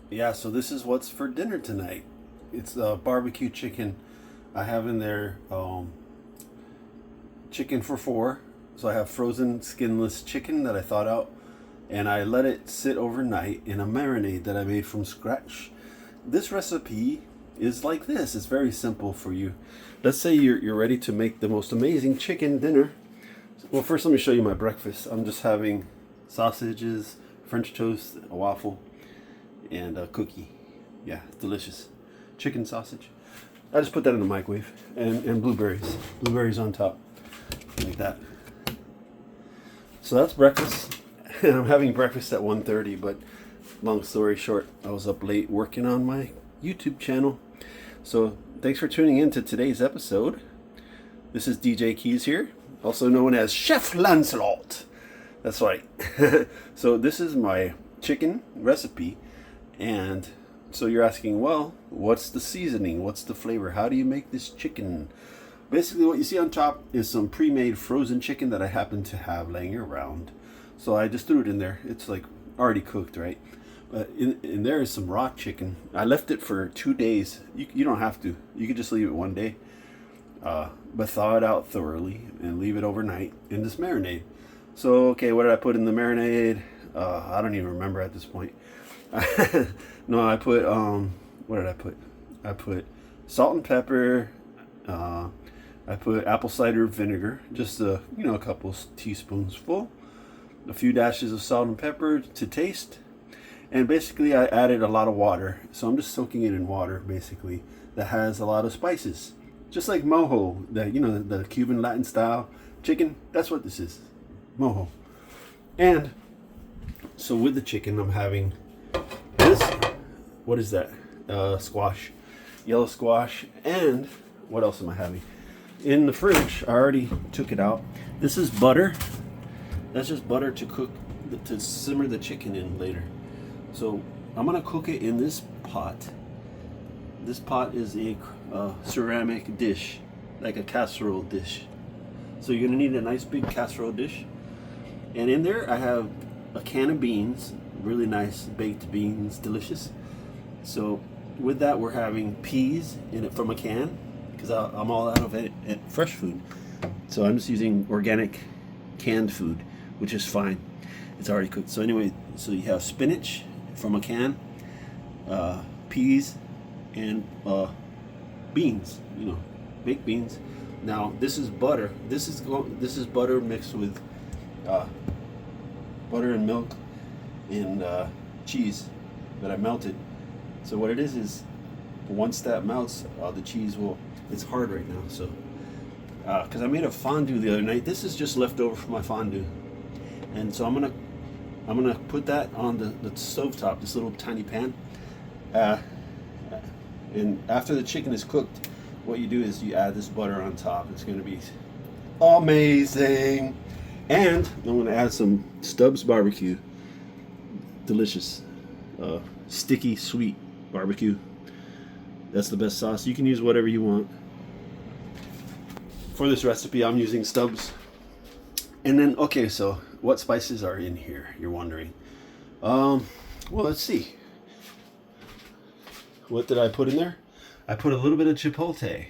Yeah, so this is what's for dinner tonight. It's barbecue chicken. I have in there chicken for four. So I have frozen skinless chicken that I thawed out, and I let it sit overnight in a marinade that I made from scratch. This recipe is like this. It's very simple for you. Let's say you're ready to make the most amazing chicken dinner. Well, first let me show you my breakfast. I'm just having sausages, French toast, a waffle, and a cookie. Yeah, delicious. Chicken sausage. I just put that in the microwave. And blueberries. Blueberries on top. Like that. So that's breakfast. And I'm having breakfast at 1:30, but long story short, I was up late working on my YouTube channel. So thanks for tuning in to today's episode. This is DJ Keyz here, also known as Chef Lancelot. That's right. So this is my chicken recipe. And so you're asking, well, what's the seasoning? What's the flavor? How do you make this chicken? Basically, what you see on top is some pre-made frozen chicken that I happen to have laying around. So I just threw it in there. It's like already cooked, right? But in there is some raw chicken. I left it for 2 days. You don't have to. You could just leave it one day. But thaw it out thoroughly and leave it overnight in this marinade. So, okay, what did I put in the marinade? I don't even remember at this point. No, I put, what did I put? I put salt and pepper. I put apple cider vinegar, just a couple teaspoons full, a few dashes of salt and pepper to taste, and basically I added a lot of water. So I'm just soaking it in water, basically, that has a lot of spices, just like mojo, the Cuban Latin style chicken. That's what this is, mojo. And so with the chicken, I'm having this. What is that? Squash, yellow squash, and what else am I having? In the fridge, I already took it out. This is butter. That's just butter to cook, to simmer the chicken in later. So I'm gonna cook it in this pot. This pot is a ceramic dish, like a casserole dish. So you're gonna need a nice big casserole dish. And in there, I have a can of beans, really nice baked beans, delicious. So with that, we're having peas in it from a can, because I'm all out of fresh food. So I'm just using organic canned food, which is fine. It's already cooked. So anyway, so you have spinach from a can, peas, and beans, baked beans. Now this is butter. This is butter mixed with butter and milk and cheese that I melted. So what it is once that melts, the cheese will. It's hard right now, so because I made a fondue the other night. This is just left over from my fondue, and so I'm gonna put that on the stovetop, this little tiny pan. And after the chicken is cooked, what you do is you add this butter on top. It's gonna be amazing. And I'm gonna add some Stubbs barbecue, delicious, sticky sweet barbecue. That's the best sauce. You can use whatever you want. For this recipe, I'm using Stubbs. And then, okay, so what spices are in here? You're wondering. Well, let's see. What did I put in there? I put a little bit of chipotle.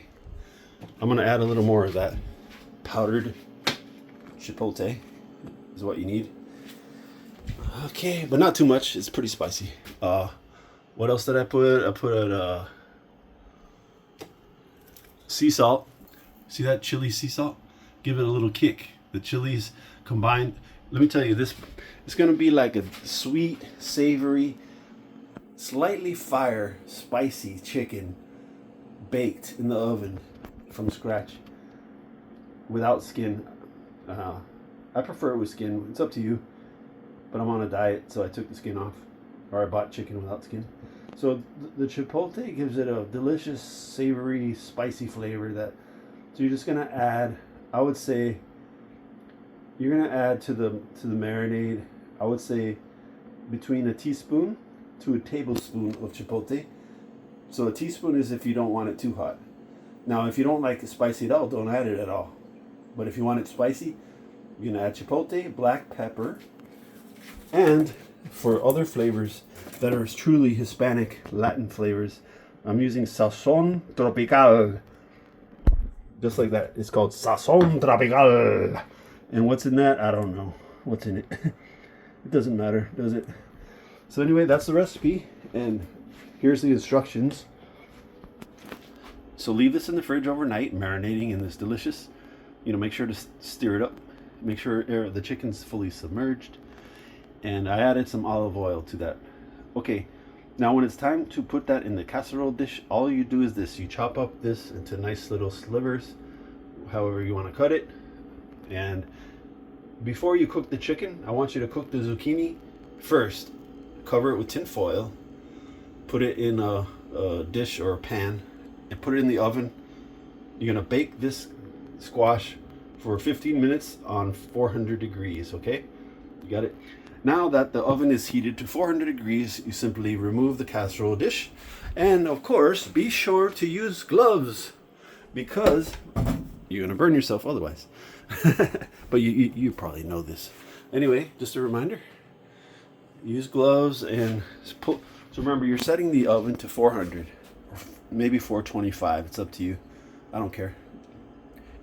I'm gonna add a little more of that. Powdered chipotle is what you need. Okay, but not too much. It's pretty spicy. What else did I put? I put sea salt. See that chili sea salt? Give it a little kick. The chilies combined. Let me tell you, this it's gonna be like a sweet, savory, slightly fire, spicy chicken baked in the oven from scratch without skin. I prefer it with skin. It's up to you. But I'm on a diet, so I took the skin off. Or I bought chicken without skin. So the chipotle gives it a delicious, savory, spicy flavor. So you're just gonna add. I would say you're gonna add to the marinade. I would say between a teaspoon to a tablespoon of chipotle. So a teaspoon is if you don't want it too hot. Now, if you don't like it spicy at all, don't add it at all. But if you want it spicy, you're gonna add chipotle, black pepper, and for other flavors that are truly Hispanic Latin flavors, I'm using Sazon Tropical. Just like that. It's called Sazon Tropical. And what's in that? I don't know what's in it. It doesn't matter, does it? So anyway, that's the recipe, and here's the instructions. So leave this in the fridge overnight, marinating in this delicious, make sure to stir it up. Make sure the chicken's fully submerged. And I added some olive oil to that. Okay, now when it's time to put that in the casserole dish, all you do is this. You chop up this into nice little slivers, however you want to cut it. And before you cook the chicken, I want you to cook the zucchini first. Cover it with tin foil, put it in a dish or a pan, and put it in the oven. You're going to bake this squash for 15 minutes on 400 degrees, okay? You got it? Now that the oven is heated to 400 degrees, you simply remove the casserole dish. And of course, be sure to use gloves, because you're going to burn yourself otherwise. But you probably know this. Anyway, just a reminder. Use gloves and pull. So remember, you're setting the oven to 400, or maybe 425. It's up to you. I don't care.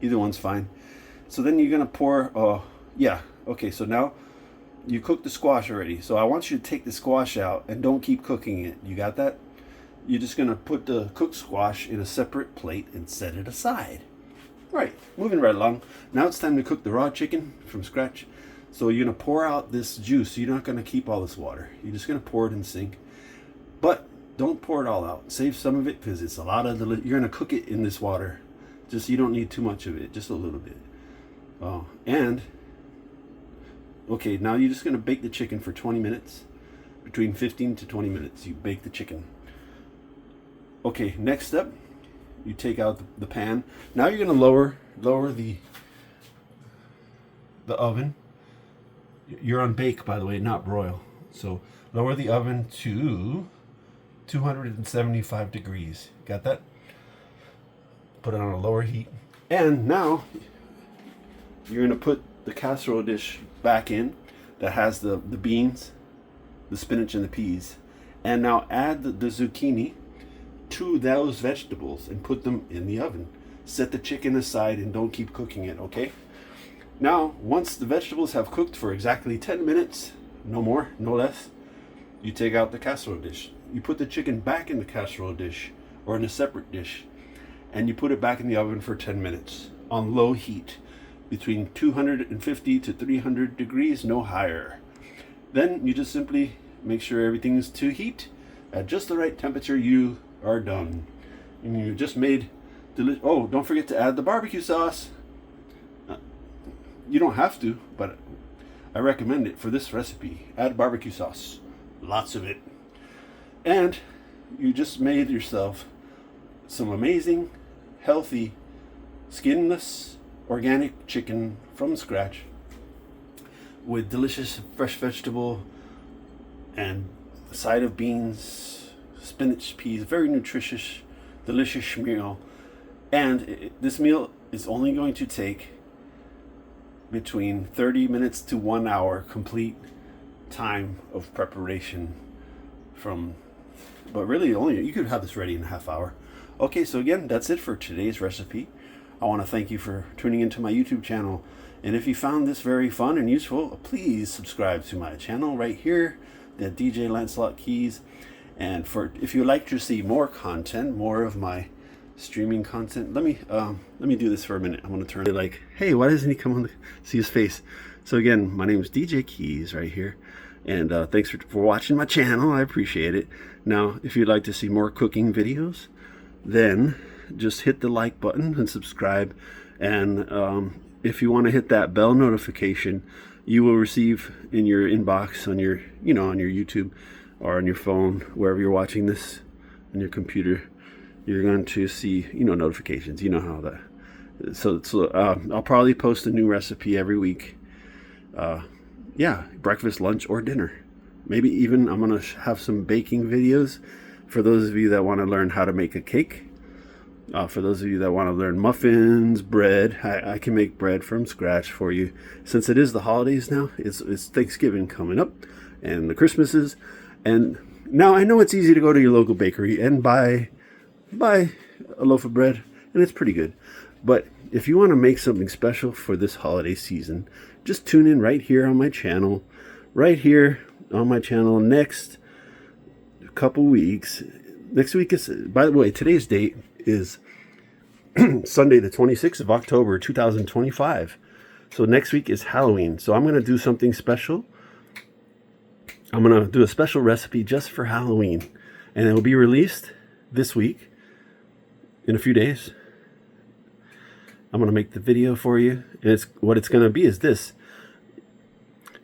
Either one's fine. So then you're gonna pour. Yeah. Okay. So now you cooked the squash already. So I want you to take the squash out and don't keep cooking it. You got that? You're just gonna put the cooked squash in a separate plate and set it aside. Right. Moving right along. Now it's time to cook the raw chicken from scratch. So you're going to pour out this juice. You're not going to keep all this water. You're just going to pour it in the sink. But don't pour it all out. Save some of it, because it's a lot of you're going to cook it in this water. Just, you don't need too much of it. Just a little bit. And, okay, now you're just going to bake the chicken for 20 minutes. Between 15 to 20 minutes, you bake the chicken. Okay, next step, you take out the pan. Now you're going to lower the oven. You're on bake, by the way, not broil. So lower the oven to 275 degrees. Got that? Put it on a lower heat. And now you're going to put the casserole dish back in that has the beans, the spinach, and the peas. And now add the zucchini to those vegetables and put them in the oven. Set the chicken aside and don't keep cooking it, okay? Now, once the vegetables have cooked for exactly 10 minutes, no more, no less, you take out the casserole dish. You put the chicken back in the casserole dish or in a separate dish, and you put it back in the oven for 10 minutes on low heat, between 250 to 300 degrees, no higher. Then you just simply make sure everything is to heat at just the right temperature. You are done. And you just made oh, don't forget to add the barbecue sauce. You don't have to, but I recommend it for this recipe. Add barbecue sauce. Lots of it. And you just made yourself some amazing, healthy, skinless, organic chicken from scratch with delicious fresh vegetable and a side of beans, spinach, peas. Very nutritious, delicious meal. And this meal is only going to take between 30 minutes to 1 hour complete time of preparation but really you could have this ready in a half hour. Okay, so again, that's it for today's recipe. I want to thank you for tuning into my YouTube channel. And if you found this very fun and useful, please subscribe to my channel right here, the DJ Lancelot Keyz. And if you'd like to see more content, more of my streaming content, let me do this for a minute. I want to turn it like, hey, why doesn't he come on see his face? So again, my name is DJ Keyz right here, and thanks for watching my channel. I appreciate it. Now, if you'd like to see more cooking videos, then just hit the like button and subscribe. And if you want to hit that bell notification, you will receive in your inbox on your on your YouTube or on your phone, wherever you're watching this, on your computer, you're going to see notifications. You know how that. So I'll probably post a new recipe every week. Yeah, breakfast, lunch, or dinner. Maybe even I'm gonna have some baking videos for those of you that want to learn how to make a cake. For those of you that want to learn muffins, bread, I can make bread from scratch for you. Since it is the holidays now, it's Thanksgiving coming up, and the Christmases. And now I know it's easy to go to your local bakery and buy a loaf of bread, and it's pretty good. But if you want to make something special for this holiday season, just tune in right here on my channel, next couple weeks. Next week is, by the way, today's date is Sunday the 26th of October 2025. So next week is Halloween. So I'm going to do something special. I'm going to do a special recipe just for Halloween, and it will be released this week in a few days. I'm going to make the video for you, and what it's going to be is this.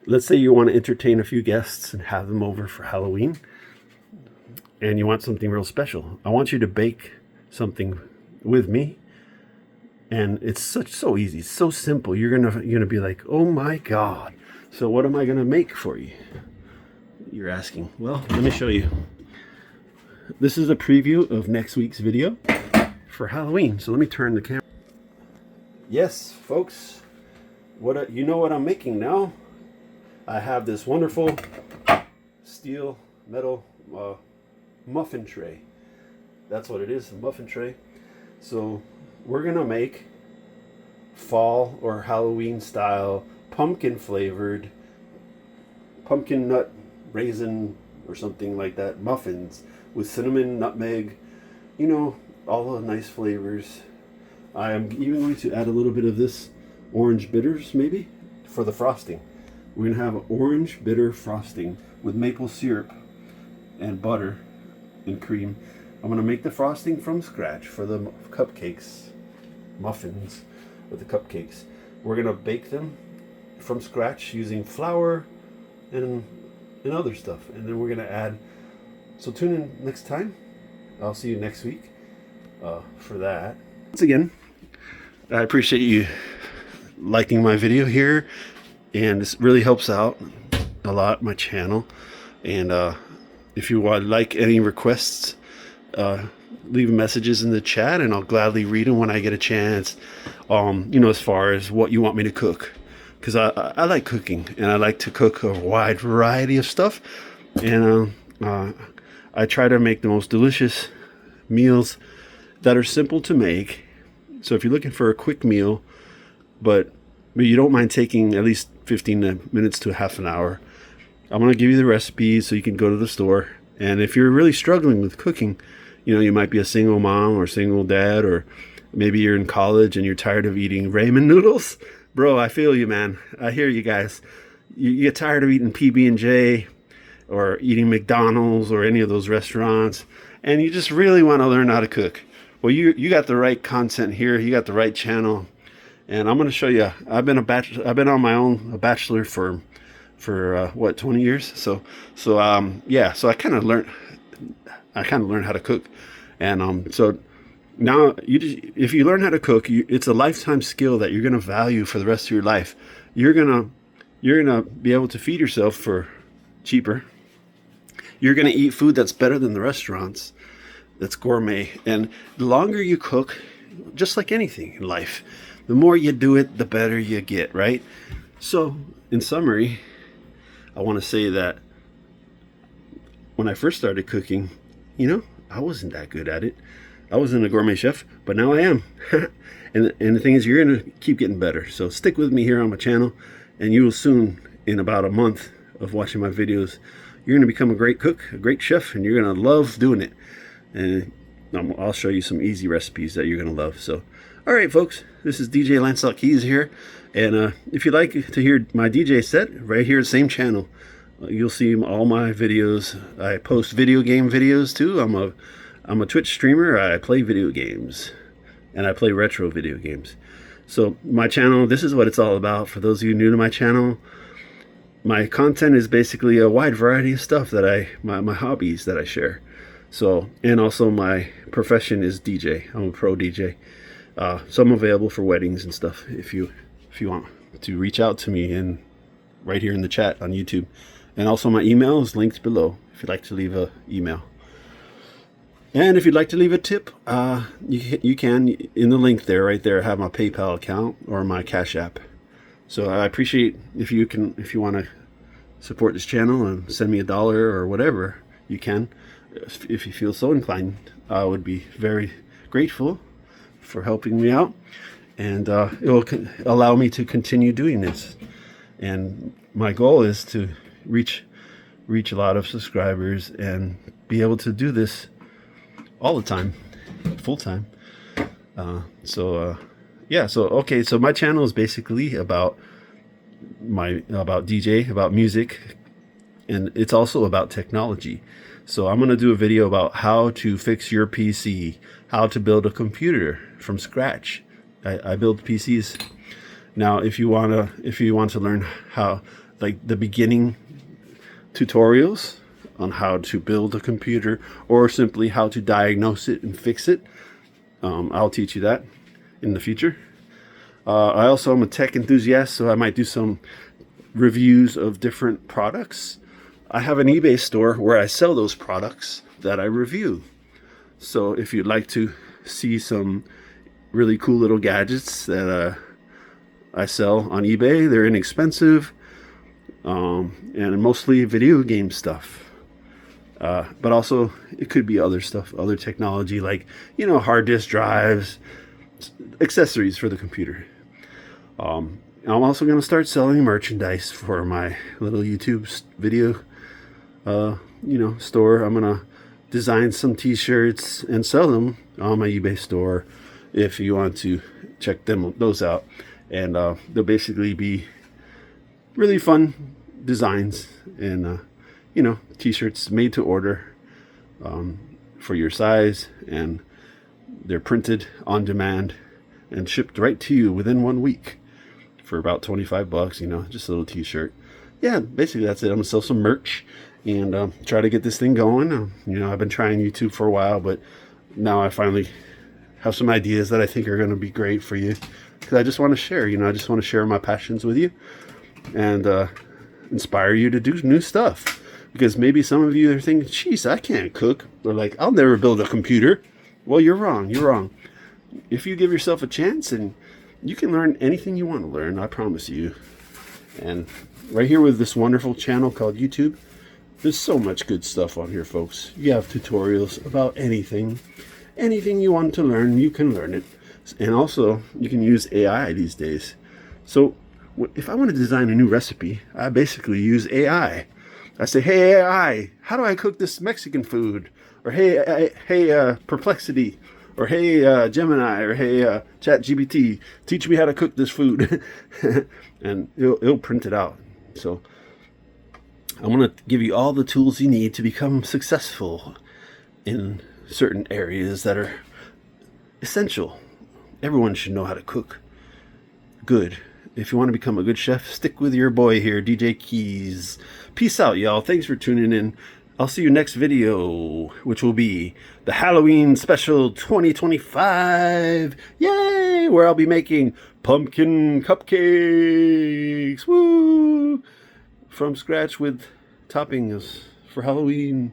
Let's say you want to entertain a few guests and have them over for Halloween, and you want something real special. I want you to bake something with me, and it's so easy, so simple. You're gonna be like, oh my God. So what am I gonna make for you? You're asking. Well, let me show you. This is a preview of next week's video for Halloween. So let me turn the camera. Yes, folks, you know what I'm making now. I have this wonderful steel metal muffin tray. That's what it is, a muffin tray. So we're gonna make fall or Halloween style pumpkin flavored, pumpkin nut raisin or something like that muffins with cinnamon, nutmeg, you know, all the nice flavors. I am even going to add a little bit of this orange bitters maybe for the frosting. We're gonna have orange bitter frosting with maple syrup and butter and cream. I'm gonna make the frosting from scratch for the cupcakes, muffins with the cupcakes. We're gonna bake them from scratch using flour and other stuff, and then we're gonna add. So tune in next time. I'll see you next week for that. Once again, I appreciate you liking my video here, and this really helps out a lot my channel. And if you would like any requests, leave messages in the chat, and I'll gladly read them when I get a chance. You know, as far as what you want me to cook, because I like cooking, and I like to cook a wide variety of stuff, and I try to make the most delicious meals that are simple to make. So if you're looking for a quick meal, but you don't mind taking at least 15 minutes to half an hour, I'm going to give you the recipes so you can go to the store. And if you're really struggling with cooking, you know, you might be a single mom or single dad, or maybe you're in college and you're tired of eating ramen noodles. Bro, I feel you, man. I hear you guys. You get tired of eating PB&J or eating McDonald's or any of those restaurants, and you just really want to learn how to cook. Well, you got the right content here. You got the right channel, and I'm going to show you. I've been on my own, a bachelor for what, 20 years. So yeah. So I kind of learned how to cook, and so now if you learn how to cook, it's a lifetime skill that you're going to value for the rest of your life. You're gonna be able to feed yourself for cheaper. You're gonna eat food that's better than the restaurants, that's gourmet. And the longer you cook, just like anything in life, the more you do it, the better you get, right? So in summary, I want to say that when I first started cooking, you know, I wasn't that good at it. I wasn't a gourmet chef, but now I am. and the thing is, you're gonna keep getting better. So stick with me here on my channel, and you will soon, in about a month of watching my videos, you're gonna become a great cook, a great chef, and you're gonna love doing it. And I'll show you some easy recipes that you're gonna love. So, all right, folks, this is DJ Lancelot Keyz here, and if you'd like to hear my DJ set, right here, same channel, you'll see all my videos. I post video game videos too. I'm a Twitch streamer. I play video games, and I play retro video games. So my channel, this is what it's all about. For those of you new to my channel, my content is basically a wide variety of stuff that my hobbies that I share. So, and also my profession is DJ. I'm a pro DJ. So I'm available for weddings and stuff if you want to reach out to me, and right here in the chat on YouTube. And also my email is linked below if you'd like to leave an email. And if you'd like to leave a tip, you can, in the link there, right there, have my PayPal account or my Cash App. So I appreciate if you want to support this channel and send me $1 or whatever you can. If you feel so inclined, I would be very grateful for helping me out, and it will allow me to continue doing this. And my goal is to reach a lot of subscribers and be able to do this all the time, full time. Yeah, so my channel is basically about DJ, about music, and it's also about technology. So I'm going to do a video about how to fix your PC, how to build a computer from scratch. I build PCs. Now, if you want to learn how, like, the beginning tutorials on how to build a computer, or simply how to diagnose it and fix it, I'll teach you that in the future. I also am a tech enthusiast, so I might do some reviews of different products. I have an eBay store where I sell those products that I review. So if you'd like to see some really cool little gadgets that I sell on eBay, they're inexpensive, and mostly video game stuff. But also it could be other stuff, other technology, like, you know, hard disk drives, accessories for the computer. I'm also going to start selling merchandise for my little YouTube video, store. I'm going to design some t-shirts and sell them on my eBay store if you want to check those out. And they'll basically be really fun designs and, t-shirts made to order for your size, and they're printed on demand and shipped right to you within 1 week for about $25, just a little t-shirt. Yeah, basically that's it. I'm gonna sell some merch and try to get this thing going. I've been trying YouTube for a while, but now I finally have some ideas that I think are going to be great for you, because I just want to share. I just want to share my passions with you and inspire you to do new stuff. Because maybe some of you are thinking, "Geez, I can't cook," or like, "I'll never build a computer." Well, you're wrong. You're wrong. If you give yourself a chance, and you can learn anything you want to learn, I promise you. And right here with this wonderful channel called YouTube, there's so much good stuff on here, folks. You have tutorials about anything you want to learn, you can learn it. And also, you can use AI these days. So if I want to design a new recipe, I basically use AI. I say, "Hey AI, how do I cook this Mexican food?" Or hey Perplexity, or "Hey Gemini," or "Hey ChatGPT, teach me how to cook this food." And it'll print it out. So I want to give you all the tools you need to become successful in certain areas that are essential. Everyone should know how to cook good. If you want to become a good chef, stick with your boy here, DJ Keyz. Peace out, y'all. Thanks for tuning in. I'll see you next video, which will be the Halloween special 2025. Yay! Where I'll be making pumpkin cupcakes. Woo! From scratch with toppings for Halloween.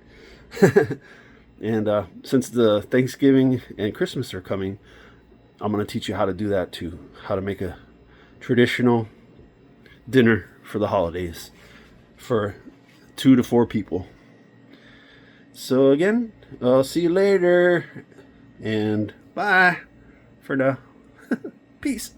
And since the Thanksgiving and Christmas are coming, I'm going to teach you how to do that too. How to make a traditional dinner for the holidays for 2 to 4 people. So again, I'll see you later, and bye for now. Peace.